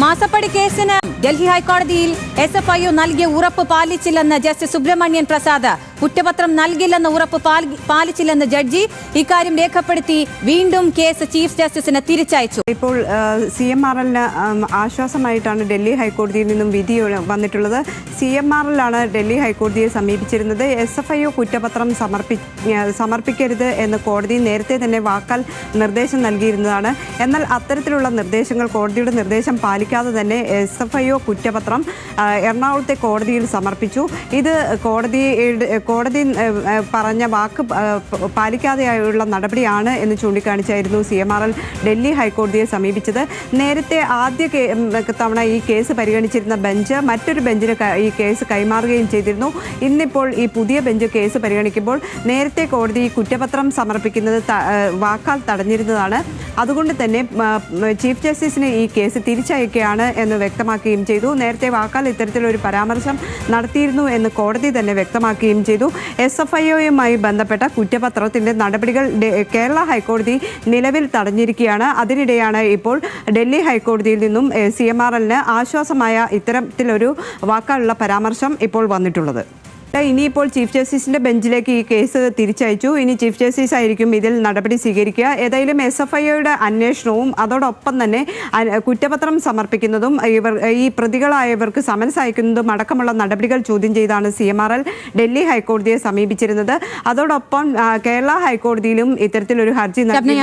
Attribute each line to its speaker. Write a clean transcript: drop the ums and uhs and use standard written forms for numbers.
Speaker 1: മാസപ്പടി കേസിന് ഡൽഹി ഹൈക്കോടതിയിൽ SFIO നൽകിയ ഉറപ്പ് പാലിച്ചില്ലെന്ന് ജസ്റ്റിസ് സുബ്രഹ്മണ്യൻ പ്രസാദ്. കുറ്റപത്രം നൽകില്ലെന്ന ഉറപ്പ് പാലിച്ചില്ലെന്ന് ജഡ്ജി. ഇക്കാര്യം രേഖപ്പെടുത്തി വീണ്ടും കേസ് ചീഫ് ജസ്റ്റിസിന് തിരിച്ചയച്ചു.
Speaker 2: ഇപ്പോൾ CMRL ആശ്വാസമായിട്ടാണ് ഡൽഹി ഹൈക്കോടതിയിൽ നിന്നും വിധി വന്നിട്ടുള്ളത്. CMRL ആണ് ഡൽഹി ഹൈക്കോടതിയെ സമീപിച്ചിരുന്നത്. SFIO കുറ്റപത്രം സമർപ്പിക്കരുത് എന്ന് കോടതി നേരത്തെ തന്നെ വാക്കാൽ നിർദ്ദേശം നൽകിയിരുന്നതാണ്. എന്നാൽ അത്തരത്തിലുള്ള നിർദ്ദേശങ്ങൾ, കോടതിയുടെ നിർദ്ദേശം പാലിക്കാതെ തന്നെ SFIO കുറ്റപത്രം എറണാകുളത്തെ കോടതിയിൽ സമർപ്പിച്ചു. ഇത് കോടതി പറഞ്ഞ വാക്ക് പാലിക്കാതെയുള്ള നടപടിയാണ് എന്ന് ചൂണ്ടിക്കാണിച്ചായിരുന്നു CMRL ഡൽഹി ഹൈക്കോടതിയെ സമീപിച്ചത്. നേരത്തെ ആദ്യ തവണ ഈ കേസ് പരിഗണിച്ചിരുന്ന ബെഞ്ച് മറ്റൊരു ബെഞ്ചിന് ഈ കേസ് കൈമാറുകയും ചെയ്തിരുന്നു. ഇന്നിപ്പോൾ ഈ പുതിയ ബെഞ്ച് കേസ് പരിഗണിക്കുമ്പോൾ നേരത്തെ കോടതി കുറ്റപത്രം സമർപ്പിക്കുന്നത് വാക്കാൽ തടഞ്ഞിരുന്നതാണ്. അതുകൊണ്ട് തന്നെ ചീഫ് ജസ്റ്റിസിന് ഈ കേസ് തിരിച്ചയക്കുകയാണ് എന്ന് വ്യക്തമാക്കുകയും ചെയ്തു. നേരത്തെ വാക്കാൽ ഇത്തരത്തിലൊരു പരാമർശം നടത്തിയിരുന്നു എന്ന് കോടതി തന്നെ വ്യക്തമാക്കുകയും ചെയ്തു. SFIOയുമായി ബന്ധപ്പെട്ട കുറ്റപത്രത്തിൻ്റെ നടപടികൾ കേരള ഹൈക്കോടതി നിലവിൽ തടഞ്ഞിരിക്കുകയാണ്. അതിനിടെയാണ് ഇപ്പോൾ ഡൽഹി ഹൈക്കോടതിയിൽ നിന്നും CMRLന് ആശ്വാസമായ ഇത്തരത്തിലൊരു വാക്കാലുള്ള പരാമർശം ഇപ്പോൾ വന്നിട്ടുള്ളത്. ഇനിയിപ്പോൾ ചീഫ് ജസ്റ്റിസിൻ്റെ ബെഞ്ചിലേക്ക് ഈ കേസ് തിരിച്ചയച്ചു. ഇനി ചീഫ് ജസ്റ്റിസ് ആയിരിക്കും ഇതിൽ നടപടി സ്വീകരിക്കുക. ഏതായാലും SFIOയുടെ അന്വേഷണവും അതോടൊപ്പം തന്നെ കുറ്റപത്രം സമർപ്പിക്കുന്നതും ഈ പ്രതികളായവർക്ക് സമൻസ് അയക്കുന്നതും അടക്കമുള്ള നടപടികൾ ചോദ്യം ചെയ്താണ് CMRL ഡൽഹി ഹൈക്കോടതിയെ സമീപിച്ചിരുന്നത്. അതോടൊപ്പം കേരള ഹൈക്കോടതിയിലും ഇത്തരത്തിലൊരു ഹർജി നൽകി.